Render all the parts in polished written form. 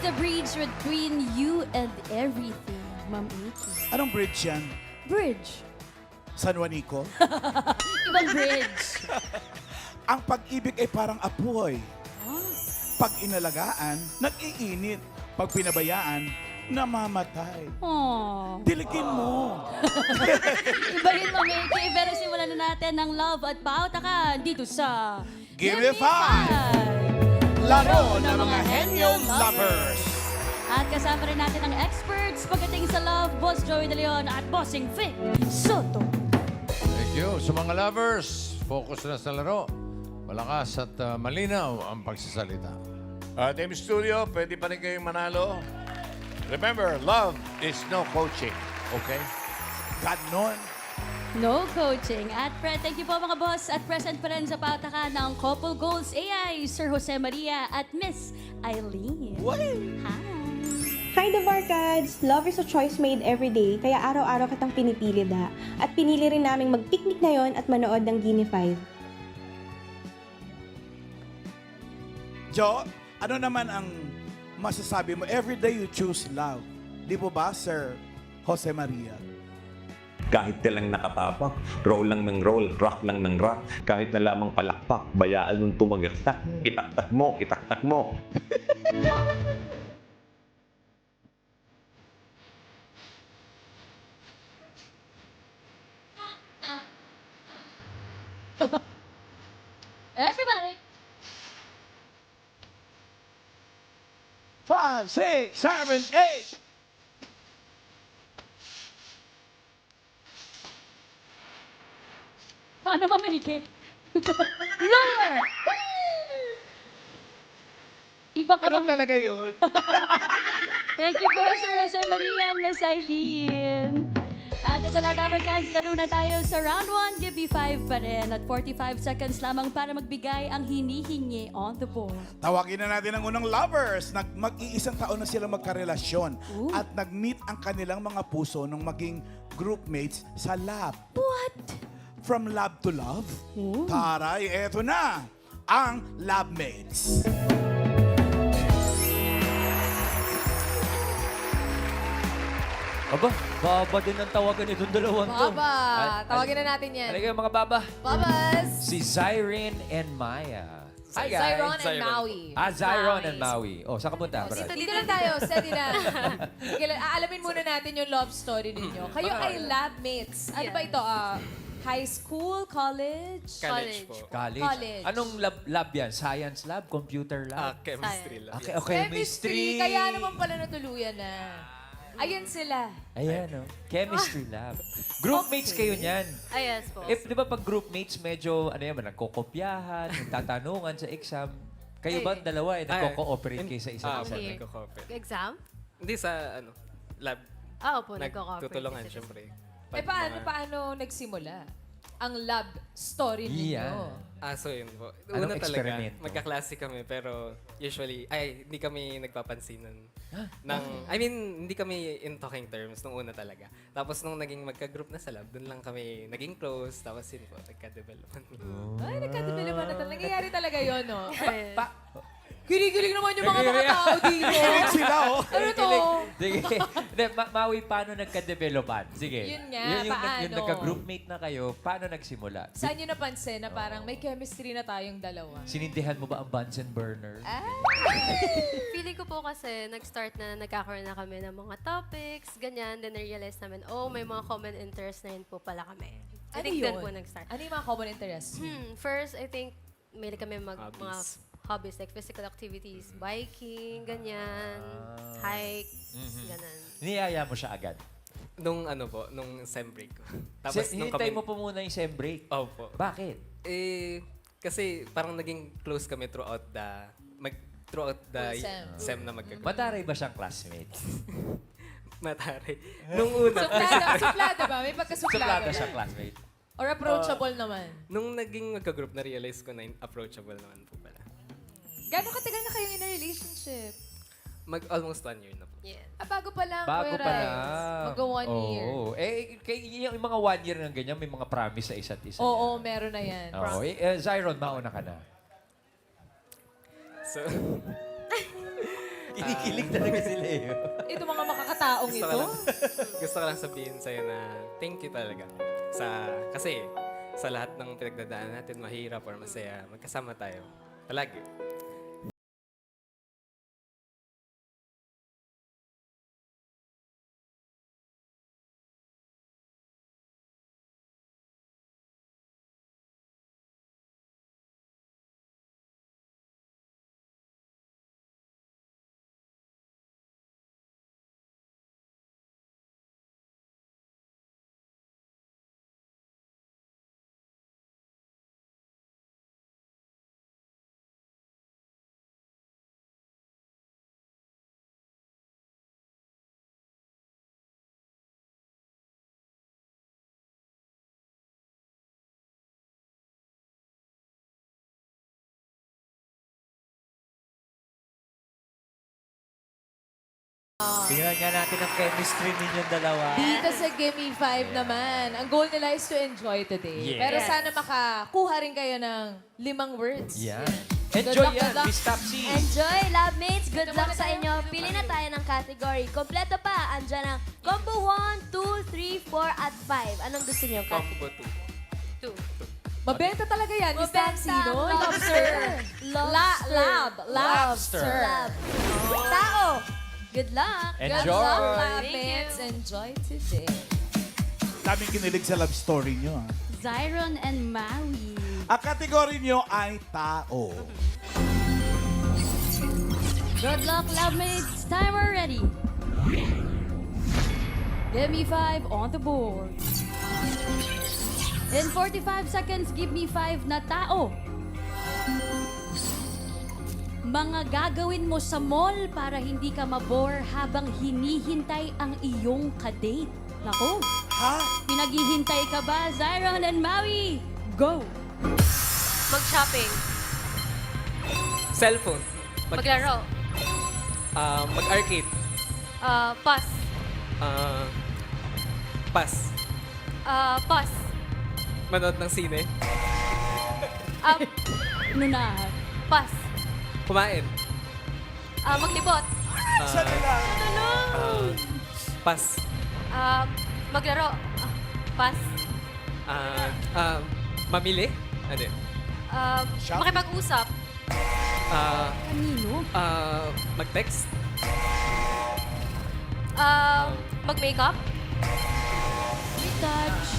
the bridge between you and everything, Ma'am Iki? Anong bridge yan? Bridge. San Juanico? Ibang bridge. Ang pag-ibig ay parang apoy. Ah. Pag inalagaan, nag-iinit. Pag pinabayaan, namamatay. Aww. Diligin mo. Iba yun, Ma'am Iki. Pero simulan na natin ng love at pautakan dito sa Give me five. Laro ng mga henyo lovers. At kasama rin natin ang experts pagdating sa love, Boss Joey De Leon at Bossing Vic Soto. Thank you. Sa mga lovers, focus na sa laro. Malakas at malinaw ang pagsasalita. Team Studio, pwede pa rin kayong manalo. Remember, love is no coaching. Okay? Ganon. No coaching. At thank you po mga boss. At present pa rin sa pautakan ng Couple Goals AI, Sir Jose Maria at Miss Eileen. Hi! Hi, The Barkads! Love is a choice made every day, kaya araw-araw kitang pinipili da. At pinili rin naming mag-picnic ngayon at manood ng Gini 5. Jo, ano naman ang masasabi mo? Every day you choose love. Di po ba, Sir Jose Maria? Kahit na lang nakatapak, roll lang ng roll, rock lang ng rock, kahit na lamang palakpak, bayaan mong tumagaktak, itaktak mo, itaktak mo. Everybody! 5, 6, 7, 8. Paano mamiliki? Lower! Iba ka Ano talaga yun? Thank you po, Sir Jose Maria and Miss Eileen. At sa nagkabarkas, laro na tayo sa round 1. Give me 5 pa rin. At 45 seconds lamang para magbigay ang hinihingi on the board. Tawagin na natin ang unang lovers. Mag-iisang taon na sila magkarelasyon. Ooh. At nag-meet ang kanilang mga puso nung maging groupmates sa lab. What? From lab to love? Ooh. Taray, eto na ang labmates. Aba, baba din ang tawagan itong dalawang to. Baba! Tawagin na natin yan. Halika mga baba. Babas! Si Zyrene and Maya. Hi guys. Zyron and Maui. Zyron and Maui. Oh, saan ka punta, Brad? Dito lang tayo, steady na. Aalamin muna natin yung love story ninyo. Kayo ay labmates. Ano ba ito? High school? College? College po. College. College. Anong lab yan? Science lab? Computer lab? Chemistry lang. Okay, okay. Chemistry. Kaya naman pala natuluyan na. Ayan sila. Ayan, oh. Chemistry lab. Groupmates kayo niyan. Yes po. Di ba pag groupmates, medyo, ano yan, nagkokopyahan, nagtatanungan sa exam. Kayo ba ang dalawa nagko-cooperate kayo sa isa't isa? Okay. Nagko-cooperate. Exam? Hindi sa lab. Opo, nagko-cooperate. Nagtutulungan, kasi. syempre. Paano nagsimula? Ang love story ninyo. Yeah. So yun po. Anong Una talaga, eksperimento? magkaklase kami, pero usually, hindi kami nagpapansinan. I mean, hindi kami in talking terms nung una talaga. Tapos nung naging magka-group na sa lab, dun lang kami naging close. Tapos yun po, nagka-development. Ay, nagka-develop na talaga. Nangyayari talaga yun, no? Yes. Kilig-kilig naman yung mga tao dito. Kilig sila, oh. Ano to? Sige. Hindi, Maui, paano nagka-developan? Sige. Yun nga, yung paano? nagka-groupmate na kayo, paano nagsimula? Saan nyo napansin na parang may chemistry na tayong dalawa? Sinindihan mo ba ang Bunsen burner? Feeling ko po kasi nag-start na nagkakaroon na kami ng mga topics, ganyan. Then na-realize namin, may mga common interest na yun po pala kami. I think doon po nag-start. Ano yung mga common interests? First, I think, may kami mga Hobbies. hobbies like physical activities, biking, ganyan, hike, ganun. Niyaya mo siya agad. Nung nung sem break ko. Tapos nung Hinintay mo po muna yung sem break. Opo. Bakit? Kasi parang naging close kami throughout the Full sem. sem na magka-group. Mataray ba siyang classmate? Matari. Nung una. Suplada ba? May pagkasuplada Suplada ba? siyang classmate. Or approachable naman? Nung naging magka-group, na-realize ko na approachable naman po pala. Gano'ng katagal na kayo in a relationship? Almost 1 year na po. Yeah. Bago pa lang, Bago Kuya pa Rice. lang. Mag-1 year. Yung mga 1 year ng ganyan, may mga promise sa isa't isa. Oo, meron na yan. Oo. Zyron, mauna ka na. So, Kinikilig talaga sila eh. Ito mga makakataong Gusto ko ito. lang, gusto ko lang sabihin sa'yo na thank you talaga. Kasi sa lahat ng pinagdadaanan natin, mahirap or masaya, magkasama tayo. Palagi. Tingnan nga natin ang chemistry ninyong dalawa. Dito sa Gimme 5 naman, ang goal nila is to enjoy today. Yes. Pero sana makakuha rin kayo ng 5 words. Yan. Good Enjoy luck, yan, good luck. Miss Topsy. Enjoy, love mates. Good Ito luck muna sa tayo. inyo. Pili na tayo ng category. Kompleto pa. Andyan ang combo 1, 2, 3, 4, at 5. Anong gusto niyo? Combo 2. Mabenta talaga yan. Miss Mabenta Taxi, ang no? lobster. Lab. Lobster. Love. Tao. Good luck. Good Enjoy. luck, love Thank mates. Enjoy today. Daming kinilig sa love story nyo. Ha? Zyron and Maui. Ang kategory nyo ay tao. Good luck, love mates. Timer ready. Give me 5 on the board. In 45 seconds, give me 5 na tao. Mga gagawin mo sa mall para hindi ka mabore habang hinihintay ang iyong kadate. Nako, Ha? pinaghihintay ka ba, Zyron and Maui? Go! Mag-shopping. Cellphone. Maglaro. Mag-arcade. Pass. Pass. Pass. Manood ng sine. Ano na? Pass. Kumain. Maglibot. Isa na lang. Pass. Maglaro. Pass. Mamili. Ano yun? Shopping. Makipag-usap. Kanino? Mag-text. Mag-makeup. Touch.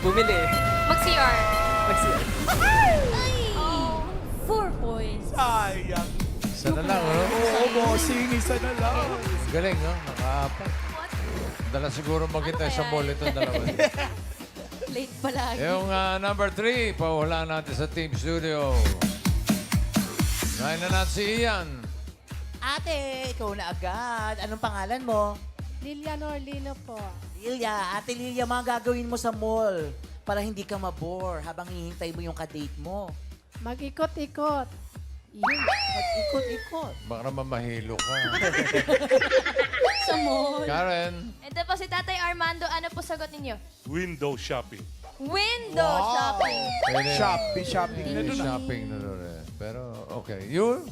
Bumili. Mag-CR. Ay! 4 points. Sayang. Isa na lang, no? Oo, bossing. Isa na lang. Galing, no? Nakaapat. Dala siguro maghintay sa mall itong dalawa. Late palagi. Yung number 3, pahulaan natin sa Team Studio. Ngayon na natin si Ian. Ate, ikaw na agad. Anong pangalan mo? Lilia Norlino po. Lilia. Ate Lilia, mga gagawin mo sa mall para hindi ka mabore habang hihintay mo yung kadate mo. Mag-ikot-ikot. Mag-ikot-ikot. Baka naman mahilo ka. Sa mall. Karen. Ito po si Tatay Armando. Ano po sagot ninyo? Window shopping. Window shopping. Pwede. Shopping na doon. Shopping na doon eh. Pero, okay. Yun?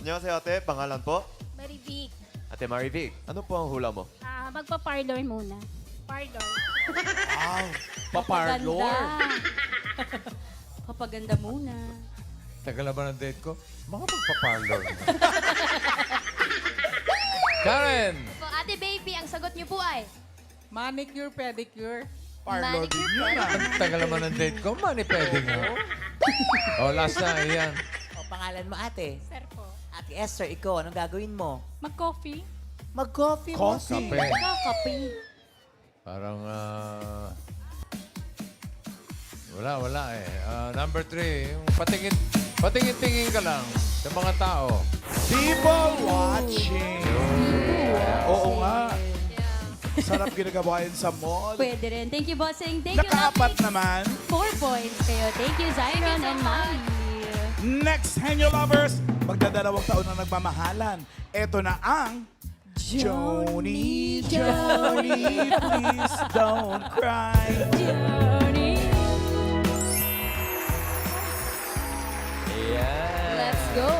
Annyeonghaseyo ate, pangalan po? Maribik. Ate Marivic, ano po ang hula mo? Magpa-parlor muna. Parlor. Wow. Paparlor. Papaganda muna. Tagal na ba ng date ko? Mga magpa-parlor. Karen! Po, Ate Baby, ang sagot niyo po ay? Manicure, pedicure. Parlor din yun. Tagal naman ng date ko, mani-pwede nga. Oh, last na, Ian. O, pangalan mo ate? Sir po. Ate Esther, ikaw, anong gagawin mo? Mag-coffee. Mag-coffee mo. Coffee. Kape. Kakape. Parang, wala eh. Number 3, yung patingin-tingin ka lang sa mga tao. People watching. Oo nga. Sarap ginagawa yun sa mall. Pwede rin. Thank you, bossing. Thank you, Nakaapat Lucky. naman. 4 points kayo. Thank you, Zyron and Maui. Next, Henyo Lovers, magdadalawang taon na nagmamahalan. Ito na ang Joni, Joni, please don't cry. Johnny. Ayan. Let's go,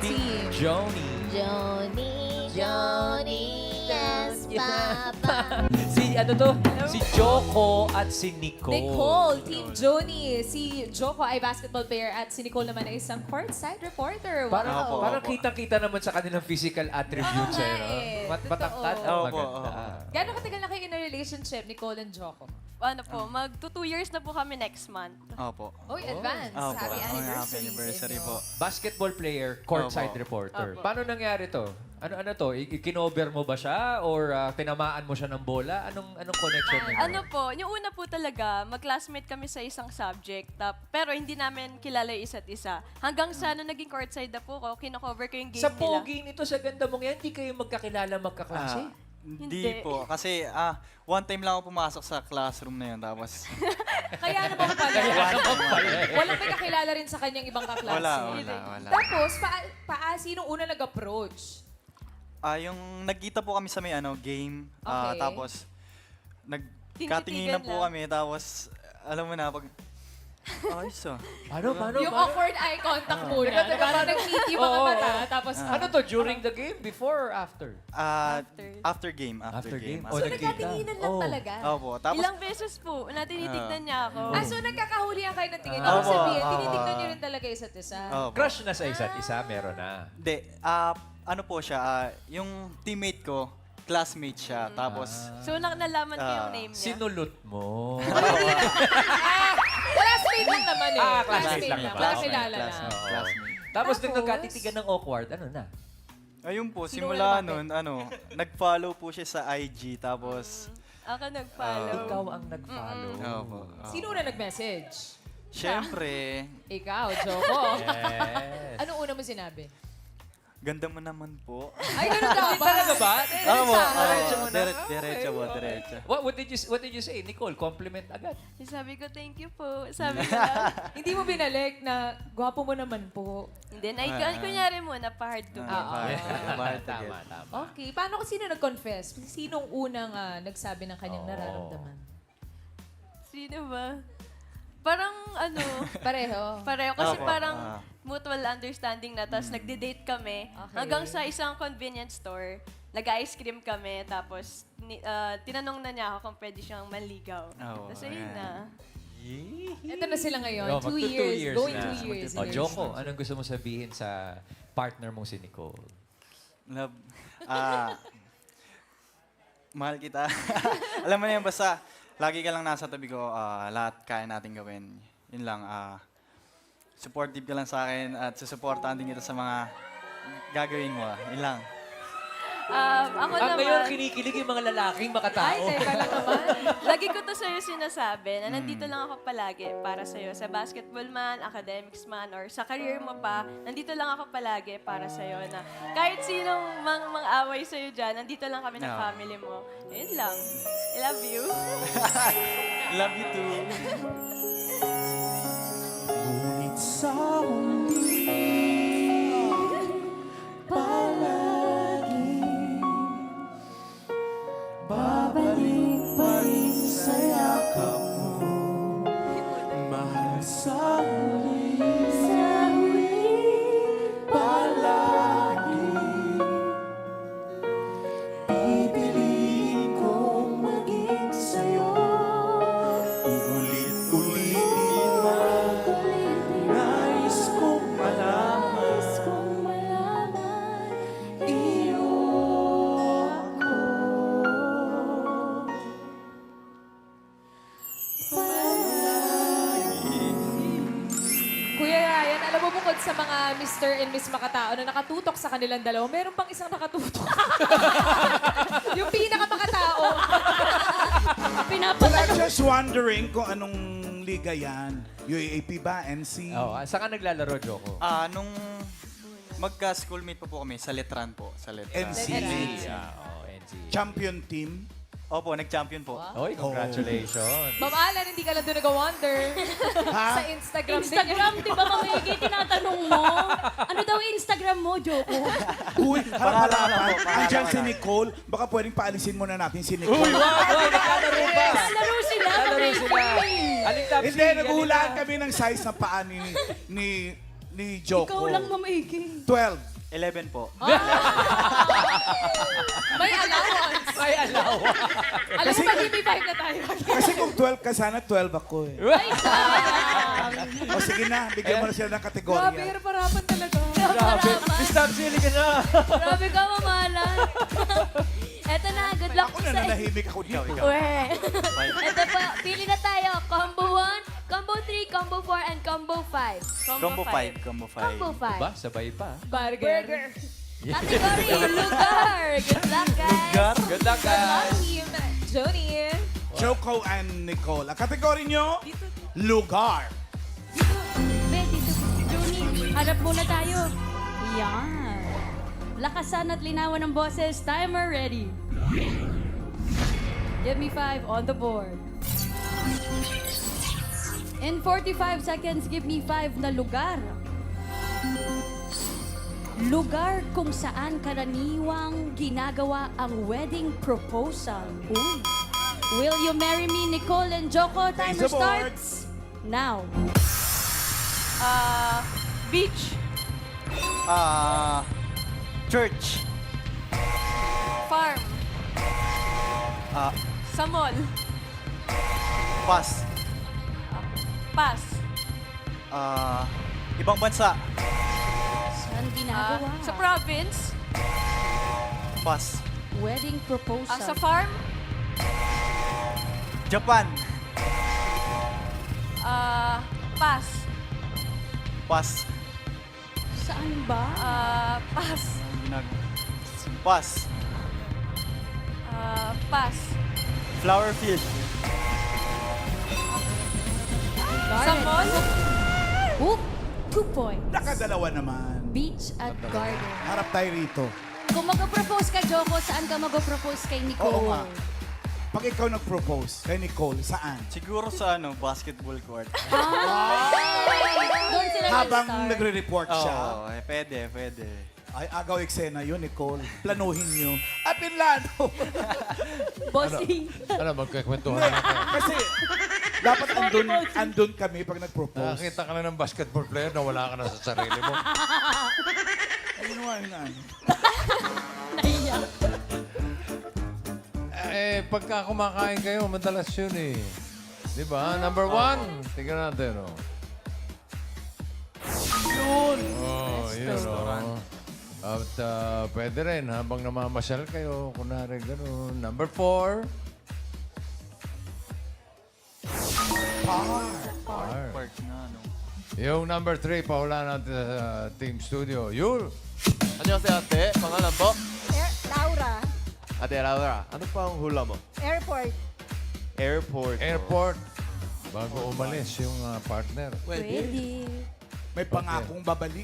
team. Joni. Joni, Johnny, yes, Papa. Si ano to? Si Joko at si Nicole. Nicole, Team Joni. Si Joko ay basketball player at si Nicole naman ay isang courtside reporter. Parang, parang kitang-kita naman sa kanilang physical attributes. Oo nga no? eh. Matangkad Totoo. at Opo, maganda. Gano'ng katagal na kayo in a relationship, Nicole and Joko? Ano po, mag 2 years na po kami next month. Opo. Oy, advance. Opo. Happy anniversary. Happy anniversary sa inyo. po. Basketball player, courtside Opo. reporter. Opo. Paano nangyari to? Ano to? Ikinover mo ba siya? Or tinamaan mo siya ng bola? Anong connection niyo? Ano po, yung una po talaga, mag-classmate kami sa isang subject, pero hindi namin kilala yung isa't isa. Hanggang sa nung naging courtside na po ko, kino-cover ko yung game Sa nila. pogi nito, sa ganda mong yan, hindi kayo magkakilala, magkaklase? Hindi. po. Kasi one time lang ako pumasok sa classroom na yun. Tapos Kaya naman pala. Walang may kakilala rin sa kanyang ibang kaklase. wala. Tapos, sinong una nag-approach? Yung nagkita po kami sa may game. Okay. Tapos nagkatinginan po kami. Tapos alam mo na pag ayos Paano? Yung awkward eye contact muna. Parang nagtiti mga mata. Tapos, Ano to? During the game? Before or after? after game. After game? so nagkatinginan lang talaga. Opo. Tapos Ilang beses po, na tinitignan niya ako. So nagkakahulihan kayo ng tingin. Opo, Ibig sabihin, opo. tinitignan niyo rin talaga isa't isa. opo. Crush na sa isa't isa, meron na. Hindi. Ano po siya, yung teammate ko, classmate siya. Tapos, So, nalaman ko yung name niya. Sinulot mo. Classmate lang naman eh. Classmate lang naman. Kakilala na. classmate. Tapos nung Tapos? nagkatitigan ng awkward, ano na? Ayun po, Sino simula lumapit? nun, nag-follow po siya sa IG. Tapos, Ako nag-follow. Ikaw ang nag-follow. opo. Sino una nag-message? Siyempre, Ikaw, Joko. Yes. Anong una mo sinabi? ganda mo naman po. Ay, ganun ka ba? Talaga ba? Opo, Diretso mo na? diretso po, diretso. What did you say? Nicole, compliment agad. Sabi ko, thank you po. Sabi ko lang. Hindi mo binalik na gwapo mo naman po. Hindi, kunyari mo, pa-hard to get. Tama. Okay. Paano kung sino nag-confess? Sinong unang nagsabi ng kanyang nararamdaman? Sino ba? Parang Pareho. pareho. Kasi Opo, parang mutual understanding na. Tapos nagde-date kami. Okay. Hanggang sa isang convenience store. Nag-ice cream kami. Tapos tinanong na niya ako kung pwede siyang manligaw. Oo, Tapos ayun ayan. na. Ito na sila ngayon. Oh, 2 magto 2 years. years Going na. 2 years. in O, a Joko, relationship. anong gusto mo sabihin sa partner mong si Nicole? Love, mahal kita. Alam mo na yan, basta lagi ka lang nasa tabi ko, lahat kaya natin gawin. Yun lang, supportive ka lang sa akin at susuportahan din kita sa mga gagawin mo. Yun lang. Ako Ang naman. ngayon, kinikilig yung mga lalaking Ay, makatao. teka lang naman. Lagi ko to sa'yo sinasabi na nandito lang ako palagi para sa'yo. Sa basketball man, academics man, or sa career mo pa, nandito lang ako palagi para sa'yo. Na kahit sinong mang-away sa'yo dyan, nandito lang kami ng No. family mo. Yun lang. I love you. Love you too. Ngunit sa huli, palagi babalik pa rin sa yakap mo. Mahal sa huli, palagi pipiliin kong maging sa'yo. Ulit-ulitin man, nais kong malaman, iyo ako. Kuya Ryan, alam mo bukod sa mga Mr. and Miss Makatao na nakatutok sa kanilang dalawa, meron pang isang nakatutok. Yung pinaka-makatao. But I'm just wondering kung anong liga yan. UAAP ba? NC? Oh, saan ka naglalaro, Joko? Nung magka-schoolmate po kami, sa Letran po. Sa Letran. NC. NC. Champion team. Opo, nag-champion po. Oy, congratulations. Ma'am Alan, hindi ka lang doon nag-wonder. Sa Instagram. Instagram, di ba mamigay? Tinatanong mo. Ano daw yung Instagram mo, Joko? Uy, Pangalan harapan. lang po, pangalan Andyan lang. si Nicole. Baka pwedeng paalisin muna natin si Nicole. Naglalaro ba? Lalaro sila. Naglalaro sila. Aling top Hindi, naguhulaan kami ng size ng paa ni Joko. Ikaw lang mamigay. 12. 11 po. May allowance. May allowance. Alam mo, mag-give 5 na tayo. Kasi kung 12 ka sana, 12 ako eh. Ay, sayang. O sige na, bigyan mo na sila ng Grabe, kategorya. hirapan talaga. Grabe. Stop silly ka na. Grabe ka, mamahalan. Eto na, good luck Ako po na sa nanahimik ako dito. Ito po, pili na tayo. Combo 1, Combo 3, Combo 4, and Combo 5. Combo 5. Combo 5. Combo 5. Ba, sabay pa. Burger. Category, lugar. Good luck, guys. Good luck, guys. Team Joni. Choco and Nicole. Ang kategorya nyo, lugar. Ben, dito. Juni, harap muna tayo. Yan. Lakasan at linawan ng boses. Timer ready. Give me 5 on the board. In 45 seconds, give me 5 na lugar. Lugar kung saan karaniwang ginagawa ang wedding proposal. Uy. Will you marry me, Nicole and Joko? Timer Raise the board. starts now. Beach. Church. Farm. Sa mall. Pass. Pass. Ibang bansa. Saan ginagawa? Sa province. Pass. Wedding proposal. Sa farm. Japan. Pass. Pass. Saan ba? Pass. Pass. Pass. Flower field. Sa mall. Oop! 2 points. Nakadalawa naman. Beach at garden. Harap tayo rito. Kung mag-propose ka, Joko, saan ka mag-propose kay Nicole? Oo nga. Pag ikaw nag-propose kay Nicole, saan? Siguro sa basketball court. Doon sila Habang nag-start. nagre-report siya. Oo, pwede. Ay, agaw eksena yun, Nicole. Planuhin nyo. At pinlano. Bossing. Ano, magkakwentuhan na tayo. Kasi dapat andun kami pag nag-propose. Nakakita ka na ng basketball player na wala ka na sa sarili mo. Ayun nga, yun nga. Nahiya. Pagka kumakain kayo, madalas yun eh. Di ba? Number 1. Tingnan natin, oh. Yun. Oh, yun, oh. At pwede rin, habang namamasyal kayo, kunwari gano'n. Number 4. Park nga, no? Yung number 3, paula natin sa Team Studio. Yul! 안녕하세요, ate. pangalan po? Laura. Ate Laura, ano pa ang hula mo? Airport. Airport. Airport. Bago umalis yung partner. Pwede. May pangakong babalik.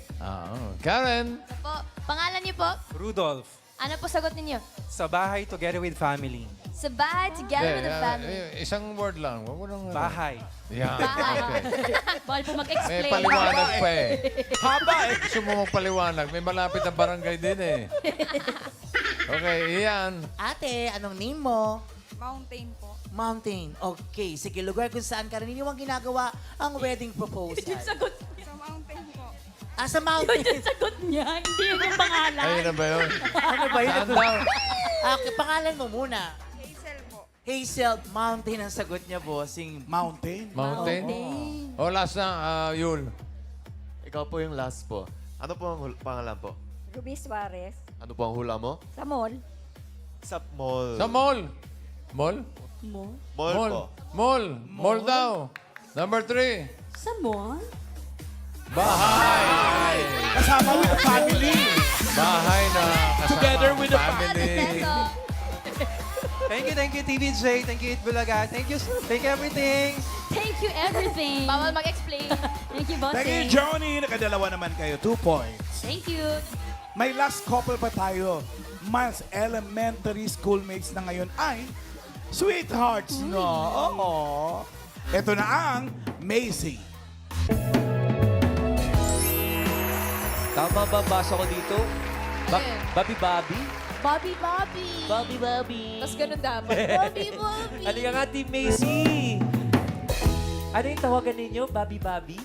Karen! Po, pangalan niyo po? Rudolph. Ano po sagot ninyo? Sa bahay together with family. Sa bahay, together with the family. Isang word lang. Wag mo nang... Bahay. Yeah. Bahay. Okay. Bawal po May mag-explain. paliwanag pa eh. Haba eh. Gusto mo magpaliwanag. May malapit na barangay din eh. Okay, Ian. Ate, anong name mo? Mountain po. Mountain. Okay, sige, lugar kung saan karaniwang ginagawa ang wedding proposal. Yung sagot Sa mountain po. Sa mountain. Yung sagot niya, hindi yun yung pangalan. Ayun na ba yun? Ano ba yun? Saan daw? Okay, pangalan mo muna. Hazel po. Hazel, mountain ang sagot niya, bossing. Mountain. Mountain? O, last na, Yul. Ikaw po yung last po. Ano po ang pangalan po? Ruby Suarez. Ano po ang hula mo? Sa mall. Sa mall. Sa mall. Mall? Mall po. Mall. Mall daw. Number 3. Sa mall? Bahay. Kasama with the family. Bahay na kasama Together with the family. Thank you, TVJ. Thank you, Itbulaga. Thank you everything. Thank you, everything. Bawal mag-explain. Thank you, bossing. Thank you, Johnny. Nakadalawa naman kayo. 2 points. Thank you. May last couple pa tayo. Miles Elementary Schoolmates na ngayon ay Sweethearts, no? Oo. Ito na ang Macy. Tama ba ang basa ko dito? Bobby. Bobby, Bobby. Bobby. Tapos ganun dapat. Bobby, Bobby. Halika nga, Team Macy. Ano yung tawagan ninyo? Bobby?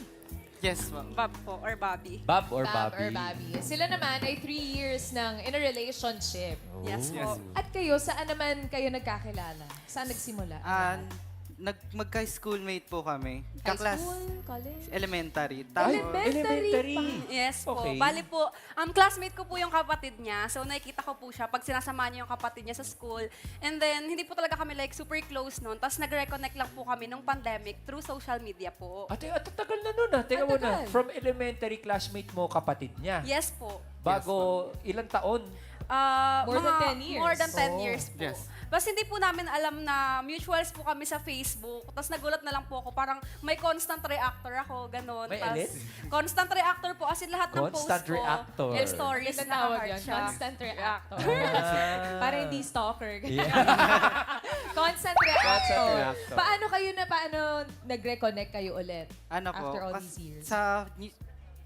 Yes po. Bob po, or Bobby. Bob or Bob Bobby? or Bobby. Sila naman ay 3 years in a relationship. Yes po. At kayo, saan naman kayo nagkakilala? Saan nagsimula? Magka-schoolmate po kami. High school? College? Elementary. Elementary pa. Yes po. Okay. Bali po, classmate ko po yung kapatid niya. So nakikita ko po siya pag sinasamahan niya yung kapatid niya sa school. And then, hindi po talaga kami like super close noon. Tapos nag-reconnect lang po kami nung pandemic through social media po. Ate, tagal na nun ah. Teka muna. From elementary classmate mo, kapatid niya. Yes po. Bago ilang taon? More than 10 years. More than 10 years po. Yes. Basta hindi po namin alam na mutuals po kami sa Facebook. Tapos nagulat na lang po ako. Parang may constant reactor ako, ganun. May Tas, alin? constant reactor po. As in lahat ng post Constant ko. reactor. Stories Ganda na tawag heart yan. siya. Constant reactor. Ah. Para hindi stalker. Yeah. Constant reactor. Constant reactor. Paano nag-reconnect kayo ulit? Ano po, After all kas- these years. sa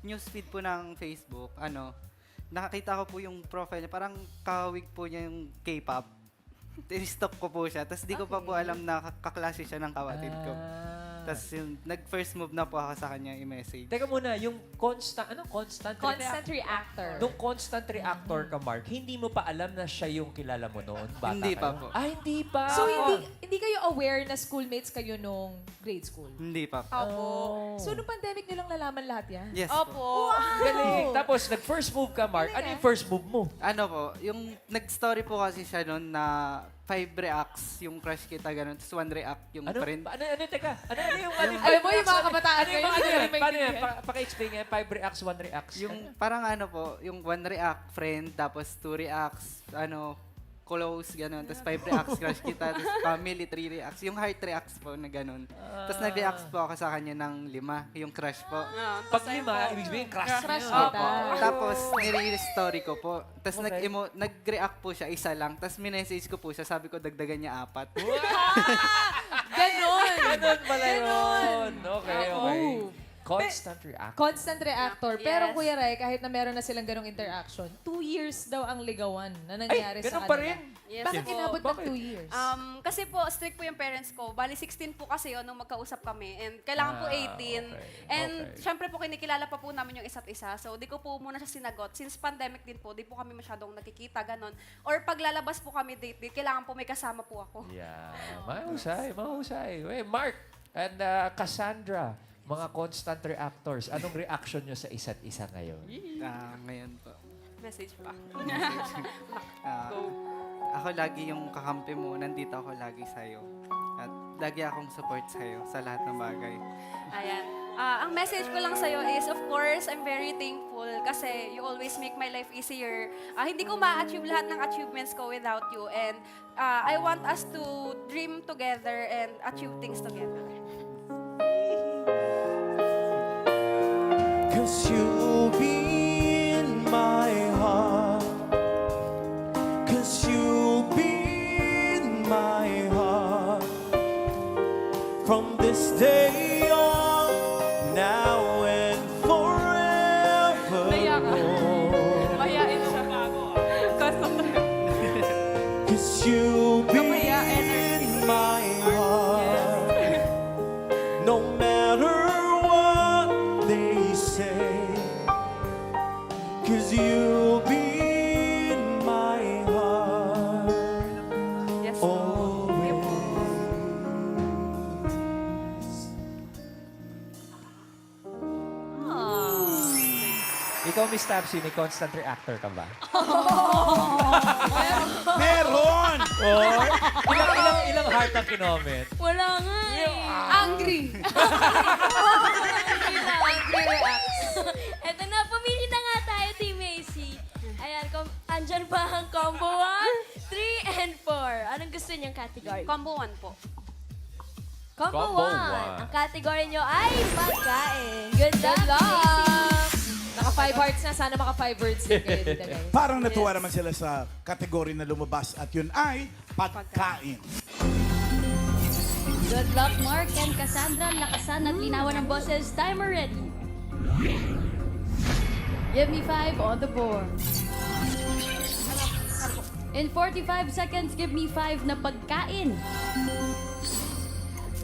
newsfeed po ng Facebook, nakakita ko po yung profile niya. Parang kahawig po niya yung K-pop. Tinistok ko po siya. Tapos di ko pa po alam na kaklase siya ng kapatid ko. Tapos yung nag-first move na po ako sa kanya i-message. Teka muna, yung constant reactor. Nung constant reactor ka, Mark, hindi mo pa alam na siya yung kilala mo noon? Bata Hindi pa kayo? po. Ah, hindi pa. So, hindi kayo aware na schoolmates kayo nung grade school? Hindi pa po. Opo. So, nung pandemic nilang nalaman lahat yan? Yes Opo. Galing. Tapos, nag-first move ka, Mark. Ano yung first move mo? Ano po, yung nag-story po kasi siya noon na 5 reacts yung crush kita, ganun. Tapos 1 react yung friend. Teka. Ano yung... Alam mo yung mga kabataan Ano yung ngayon, hindi nila Paano yan? maintindihan. Paki-explain nga. 5 reacts, 1 reacts. Yung parang yung 1 react friend, tapos 2 reacts, close, ganun. Tapos 5 reacts crush kita, tapos family, 3 reacts. Yung heart reacts po na ganun. Tapos nag-reacts po ako sa kanya ng 5, yung crush po. Pag 5, ibig sabihin, crush Crush niya. kita. Tapos nire-story ko po. Tapos nag-react po siya isa lang. Tapos minessage ko po siya, sabi ko dagdagan niya 4. Ganon! Ganon pala yun. Okay. Oh. Constant reactor. Constant reactor. Pero Yes. Kuya Ray, kahit na meron na silang ganong interaction, 2 years daw ang ligawan na nangyari sa ganun kanila. pa rin? Yes Bakit po. inabot ng 2 years? Kasi po, strict po yung parents ko. Bali, 16 po kasi yun nung magkausap kami. And kailangan po 18. And syempre po, kinikilala pa po namin yung isa't isa. So, di ko po muna siya sinagot. Since pandemic din po, di po kami masyadong nakikita, ganon. Or pag lalabas po kami date, kailangan po may kasama po ako. Yeah. Mahusay. Wait, Mark and Cassandra, mga constant reactors, anong reaction nyo sa isa't isa ngayon? Ngayon po. Message pa. Ako lagi yung kakampi mo, nandito ako lagi sa'yo. At lagi akong support sa'yo sa lahat ng bagay. Ayan. Ang message ko lang sa'yo is, of course, I'm very thankful kasi you always make my life easier. Hindi ko ma-achieve lahat ng achievements ko without you. And I want us to dream together and achieve things together. Cause you'll be in my heart. Cause you'll be in my heart. From this day on, now and forever. Mayain siya. Cause you'll be in my heart. No matter what they say. Cause you'll be in my heart. Yes. Always. Ikaw, Miss Tapsi, may constant reactor ka ba? Meron! Ilang heart ang kinoment? Wala nga eh. Angry! Angry reacts. Eto na, pumili na nga tayo, Team Macy. Ayan, andyan pa ang combo 1, 3, and 4. Anong gusto niyang category? Combo 1 po. Combo Combo 1. one. Ang category niyo ay pagkain. Good luck, Good luck! Macy. Naka 5 hearts na. Sana maka 5 words din kayo dito, guys. Parang natuwa naman sila sa kategory na lumabas at yun ay pagkain. Good luck, Mark and Cassandra. Lakasan at linawan ng boses. Timer ready. Give me 5 on the board. In 45 seconds, give me 5 na pagkain.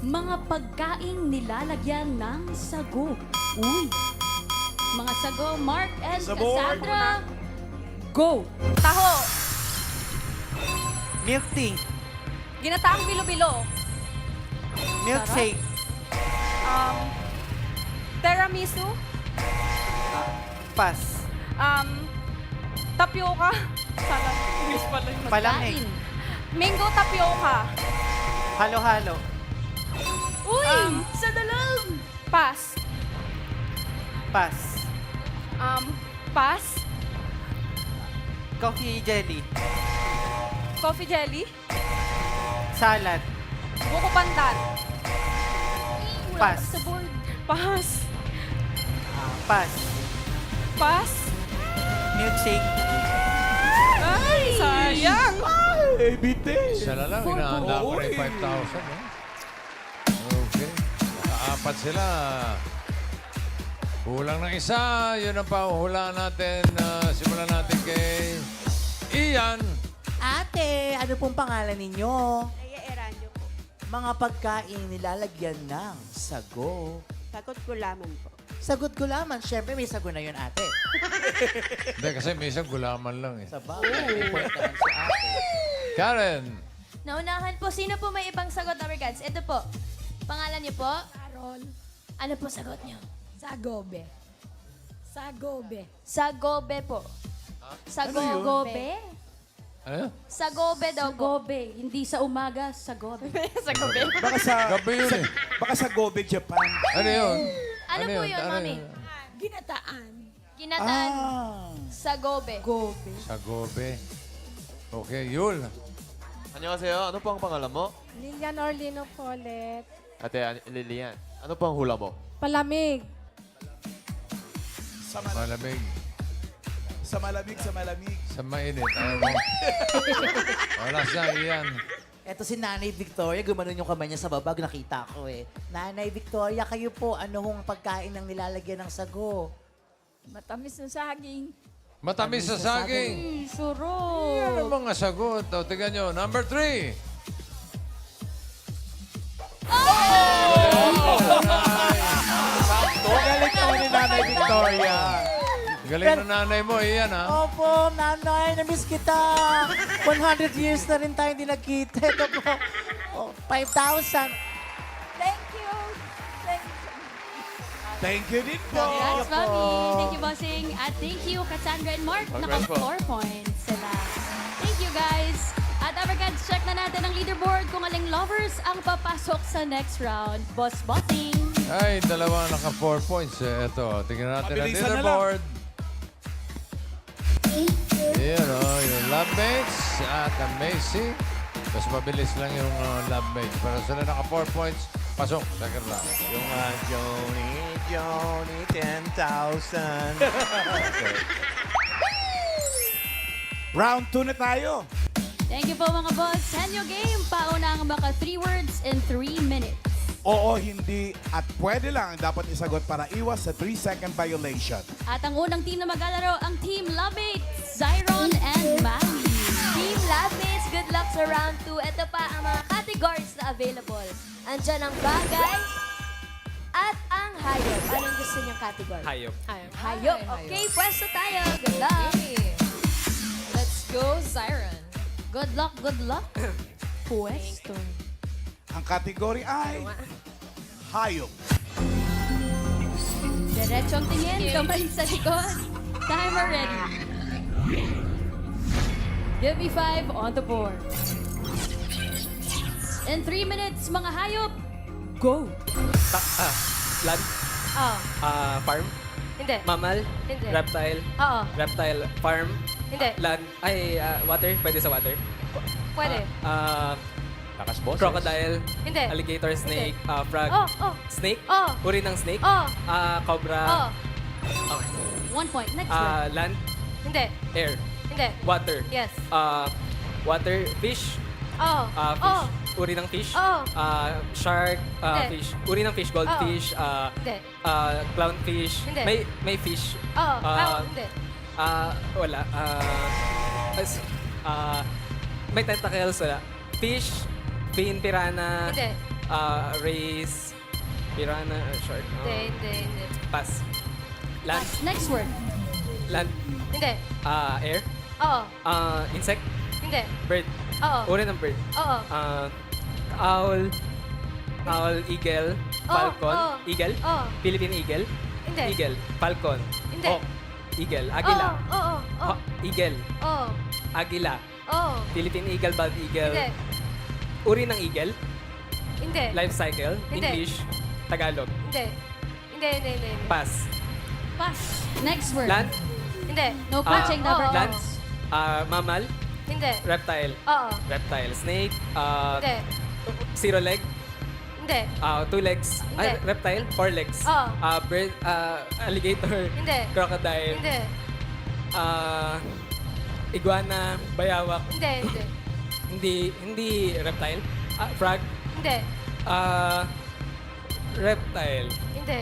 Mga pagkaing nilalagyan ng sago. Uy. Mga sago, Mark and Sa board. Cassandra. Go. Taho. Milk tea. Ginataang bilo-bilo. Milkshake. Tiramisu. Pass. Tapioca. Salad. English pala yun. Palamig. Mango tapioca. Halo-halo. Uy! Sa dalang! Pass. Pass. Pass. Coffee jelly. Coffee jelly. Salad. Buko pandan. Pass. Sa board. Pass. Pass. Pass. Milkshake. Ay, sayang. Ay, bitin. Isa na lang, hinahanda ko na yung 5,000. Okay. Nakaapat sila. Kulang ng isa. Yun ang pahuhulaan natin. Simulan natin kay Ian. Ate, ano pong pangalan ninyo? Naya Eranyo po. Mga pagkain nilalagyan ng sago. Sagot ko lamang po. Sagot ko lamang. Siyempre, may sago na yun, ate. Hindi, kasi minsan gulaman lang eh. Sa bagay, point naman si ate. Karen. Naunahan po, sino po may ibang sagot na regards? Ito po. Pangalan niyo po? Carol. Ano po sagot niyo? Sagobe. Sagobe. Sagobe po. Sagobe? Ano? Sagobe daw po. Sagobe. Hindi sa umaga, sagobe. Sagobe. Baka sa... Gabi yun eh. Baka sa Gobe, Japan. Ano yun? Ano po yun, mami? Ginataan. Ginataan. Sagobe. Gobe. Sagobe. Okay, Yul. 안녕하세요. Ano po ang pangalan mo? Lilian Orlino Polet. Ate Lilian. Ano po ang hula mo? Palamig. Sa Malamig. Sa malamig, sa malamig. Sa mainit. Ayaw mo. Wala siya, Ian. Eto si Nanay Victoria, gumanon yung kamay niya sa babag, nakita ko eh. Nanay Victoria, kayo po, ano hong pagkain ng nilalagyan ng sago? Matamis na saging. Matamis sa saging. Suro. Yan ang mga sagot. O, tignan nyo. Number 3. Galing naman ni Nanay Victoria. Galing na nanay mo, Ian, ha? Opo, nanay, namiss kita. 100 years na rin tayo hindi nagkita. Ito po, 5,000. Thank you. Thank you. Thank you din po. Yes, Mami. Thank you, Bossing. At thank you, Cassandra and Mark. Congrats po. Naka 4 points sila. Thank you, guys. At Evercats, check na natin ang leaderboard kung aling lovers ang papasok sa next round. Boss Bossing. Ay, dalawa naka 4 points. Ito, tingnan natin ang Mabilisan na leaderboard. Ayan, yung love mates at ang Macy. Mas mabilis lang yung love mates. Pero sila naka 4 points. Pasok, second round. Yung Johnny, 10,000. Round 2 na tayo. Thank you po, mga boss. Send your game. Pauna ang maka 3 words in 3 minutes. Oo, hindi at pwede lang dapat isagot para iwas sa 3-second violation. At ang unang team na maglalaro, ang Team Lovemates, Zyron and Mami. Team Labmates, good luck sa round 2. Ito pa ang mga categories na available. Andyan ang bagay at ang hayop. Anong gusto niyong category? Hayop. Hayop. Okay, pwesto tayo. Good luck. Let's go, Siren. Good luck, good luck. Pwesto. Ang kategory ay hayop. Diretsong tingin, kamay sa likod. Timer ready. Give me 5 on the board. In 3 minutes, mga hayop, go! Land. Oh. Farm. Hindi. Mammal. Hindi. Reptile. Oo. Reptile. Farm. Hindi. Land. Ay, water. Pwede sa water. Pwede. Lakas boses. Crocodile. Hindi. Alligator, snake, frog. Oh. Snake? Oh. Uri ng snake? Oh. Cobra. Oh. Okay. 1 point. Next word. Land. Hindi. Air. Hindi. Water. Yes. Water. Fish. Oh. Fish. Oh. Uri ng fish. Oh. Shark. Hindi. Fish. Uri ng fish. Goldfish. Hindi. Clownfish. Hindi. May fish. Oh. Hindi. Wala. May tentacles. Wala. Fish. Fin, piranha. Hindi. Race. Piranha, shark. Hindi. Pass. Land. Next word. Land. Hindi. Air. Oo. Insect. Hindi. Bird. Oo. Uri ng bird. Oo. Owl. Owl, eagle, falcon. Oo. Eagle. Oo. Philippine eagle. Hindi. Eagle. Falcon. Hindi. Hawk. Eagle. Agila. Oo. Eagle. Oo. Agila. Oo. Philippine eagle, bald eagle. Hindi. Uri ng eagle. Hindi. Life cycle. Hindi. English. Tagalog. Hindi. Pass. Pass. Next word. Land. Hindi. No patching, never Oo. Land. Mammal. Hindi. Reptile. Oo. Reptile. Snake. Hindi. Zero leg. Hindi. 2 legs. Ay, Hindi. reptile. 4 legs. Oo. Bird. Alligator. Hindi. Crocodile. Hindi. Iguana. Bayawak. Hindi. Hindi reptile. Frog. Hindi. Reptile. Hindi.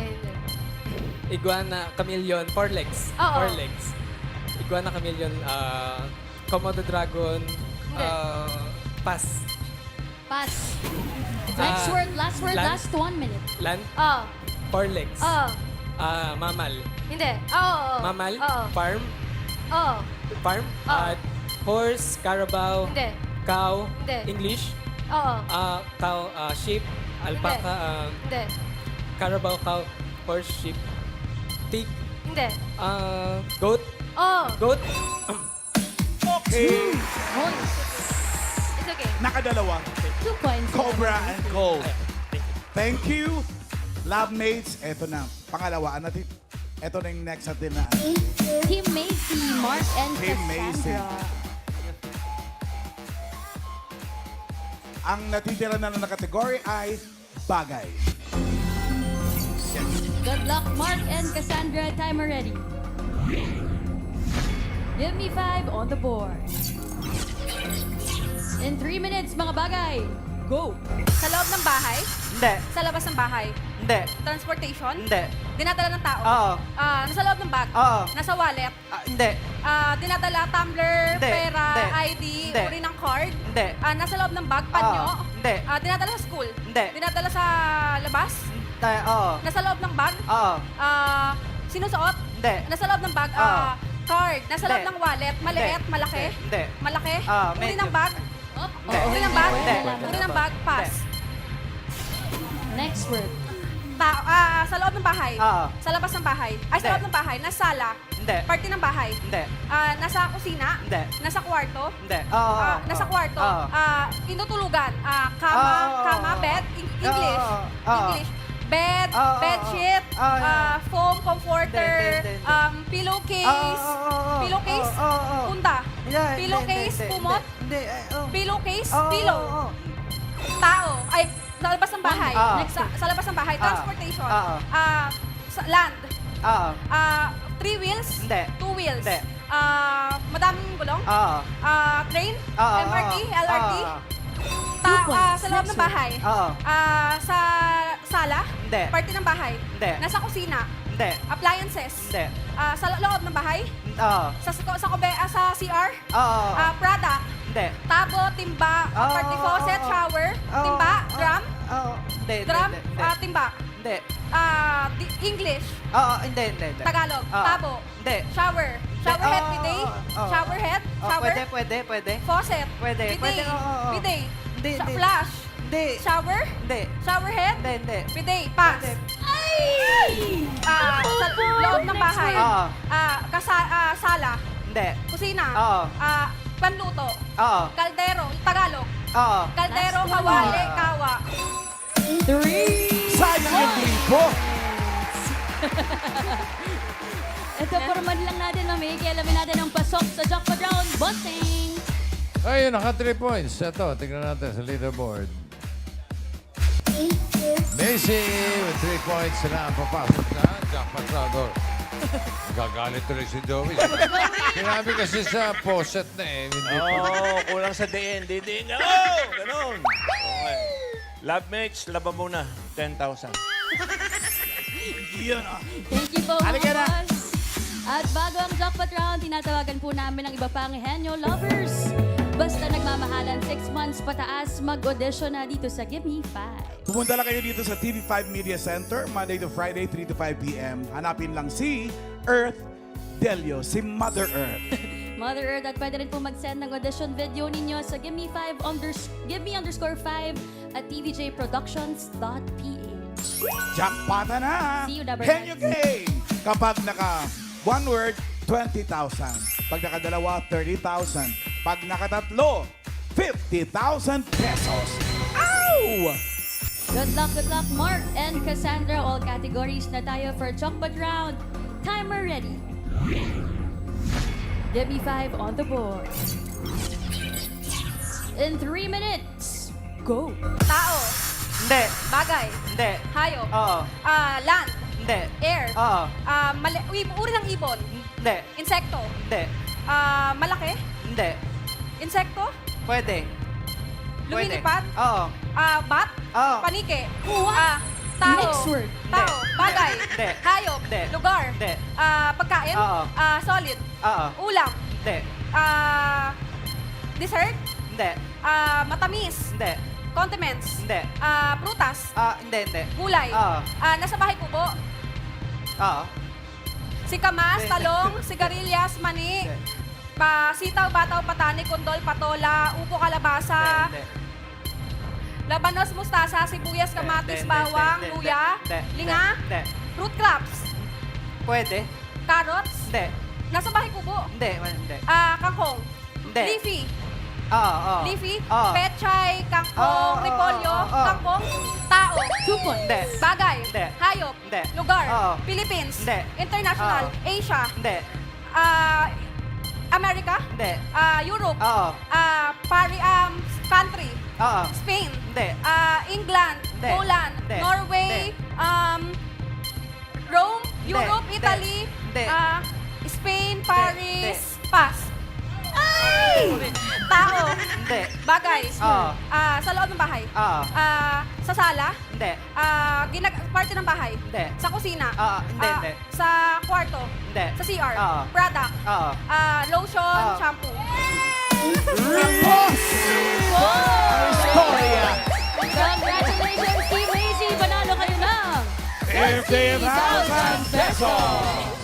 Iguana. Chameleon. 4 legs. Oo. 4 legs. Iguana, chameleon. Komodo dragon. Hindi. Pass. Pass. Next word. Last word. Land. Last 1 minute. Land. Oo. 4 legs. Oo. Mammal. Hindi. Oo. Mammal. Oo. Farm. Oo. Farm. Oo. Horse. Carabao. Hindi. Cow. Hindi. English. Oo. Cow. Sheep. Alpaca. Hindi. Carabao. Cow. Horse. Sheep. Pig. Hindi. Goat. Oo. Goat. Okay. It's okay. Nakadalawa. 2 points. Cobra and Cole. Thank you. Love mates, eto na. Pangalawa, eto na yung next natin na. Team Macy, Mark and Team Macy. Cassandra. Ang natitira na ng category ay bagay. Good luck, Mark and Cassandra. Timer ready. Give me 5 on the board. In 3 minutes, mga bagay. Go! Sa loob ng bahay? Hindi. Sa labas ng bahay? Hindi. Transportation? Hindi. Dinadala ng tao? Oo. Nasa loob ng bag? Oo. Nasa wallet? Hindi. Dinadala tumbler, Hindi. pera, Hindi. ID, Hindi. uri ng card? Hindi. Nasa loob ng bag, panyo? Hindi. Dinadala sa school? Hindi. Dinadala sa labas? Oo. Nasa loob ng bag? Oo. Sinusuot? Hindi. Nasa loob ng bag? Oo. Card? Nasa loob Hindi. ng wallet? Maliit? Hindi. Malaki? Hindi. Malaki? Uri medyo. ng bag? Hindi. Uri ng bag? Hindi. Uri ng bag? Pass. Next word. Sa loob ng bahay? Oo. Sa labas ng bahay? Ay, sa Hindi. loob ng bahay? Nasa sala? Hindi. Party ng bahay? Hindi. Nasa kusina? Hindi. Nasa kwarto? Hindi. Oo. Nasa kwarto? Oo. Tinutulugan? Kama? Oo. Kama? Bed? English? Oo. Oo. English? Bed? Oo. Bedsheet? Oo. Foam? Comforter? Hindi, hindi. Pillowcase? Oo. Pillowcase? Oo. Punta? Hindi. Pillowcase? Hindi. Kumot? Hindi. Pillowcase? Oo. Pillow? Oo. Tao? Ay, sa labas ng bahay? Oo. Sa labas ng bahay? Transportation? Oo. Sa land? Oo. 3 wheels? Hindi. 2 wheels? Hindi. Madaming gulong? Oo. Train? Oo. MRT? LRT? Sa loob ng bahay? Oo. Sa sala? Hindi. Party ng bahay? Hindi. Nasa kusina? Hindi. Appliances? Hindi. Sa loob ng bahay? Oo. Sa CR? Oo. Product? Hindi. Tabo, timba, Oo. party faucet, shower, Oo. timba, drum, Oo. Hindi. drum, Hindi. timba, Hindi. English, Oo. Hindi. Hindi. Tagalog, Oo. tabo, Hindi. shower, shower head, Oo. bidet, Oo. shower head, Oo, shower, Pwede. faucet, Pwede. bidet, Pwede. Oo. bidet, Hindi. Hindi. flash, Hindi. shower, Hindi. shower head, Hindi. bidet, pass. Sa loob ng bahay, Oo. sala, Hindi. kusina, Oo. panluto, Oo. kaldero, Tagalog, Oo. kaldero, Last one. kawali, kawa. 3. Sayang yung gripo. Ito, formal lang natin, Mami. Alamin natin ang pasok sa jackpot round. Bunting! Ayun, naka 3 points. Ito, tignan natin sa leaderboard. Macy with 3 points sila ang papasok na jackpot round. Gagalit tuloy si Joey. Sinabi kasi sa poset na eh. Hindi Kulang sa DN. DN na. Oh! Ganun. Okay. Love mates, laban muna. 10,000. Yun ah. Thank you po, Halika na. mga boss. At bago ang jackpot round, tinatawagan po namin ang iba pang henyo lovers. Basta nagmamahalan 6 months months pataas, mag-audition na dito sa Give Me 5. Pumunta lang kayo dito sa TV5 Media Center, Monday to Friday, 3 to 5 p.m. Hanapin lang si Earth Delio, si Mother Earth. Mother Earth, at pwede rin po mag-send ng audition video ninyo sa give me 5 at tvjproductions.ph. Jackpot na! See you, Dabber Henyo Guys. Game! Kapag naka one word, 20,000. Pag nakadalawa, 30,000. Pag nakatatlo, 50,000 pesos. Ow! Good luck, Mark and Cassandra. All categories na tayo for Jackpot Round. Timer ready. Give me 5 on the board. In 3 minutes, go. Tao. Hindi. Bagay. Hindi. Hayop. Oo. Land. Hindi. Air. Oo. Uri ng ibon. Hindi. Insekto. Hindi. Malaki. Hindi. Insekto. Pwede. Lumilipad. Oo. Bat. Oo. Panike. What? Tao. Next word. Tao. Bagay. Hindi. Hayop. Hindi. Lugar. Hindi. Pagkain. Oo. Solid. Oo. Ulam. Hindi. Dessert. Hindi. Matamis. Hindi. Condiments. Hindi. Prutas. Hindi. Gulay. Oo. Nasa bahay kubo. Oo. Sikamas, Hindi. talong, sigarilyas, mani, sitaw, bataw, patani, kondol, patola, upo, kalabasa, Hindi. labanos, mustasa, sibuyas, kamatis, Hindi. bawang, Hindi. luya, Hindi. linga, Hindi. fruit crops, Pwede. carrots, Hindi. nasa bahay kubo, Hindi. Hindi. kangkong, Hindi. leafy, Oo. leafy, Oo. pechay, kangkong, Oo. repolyo, Oo. kangkong, tao, 2 points. Hindi. bagay, Hindi. hayop, Hindi. lugar, Oo. Philippines, Hindi. international, Oo. Asia, Hindi. America, Hindi. Europe, Oo. country, Oo. Spain, Hindi. England, Hindi. Poland, Hindi. Norway, Rome, Hindi. Europe, Hindi. Italy, Hindi. Spain, Paris, Hindi. pass. Ay! Tao, Hindi. bagay, Oo. sa loob ng bahay, Oo. sa sala, Hindi. parte ng bahay, Hindi. sa kusina, Hindi. Hindi. sa kwarto, Hindi. sa CR, Oo. product, Oo. lotion, Oo. shampoo. Congratulations, Team Lazy! Panalo kayo ng 50,000 pesos!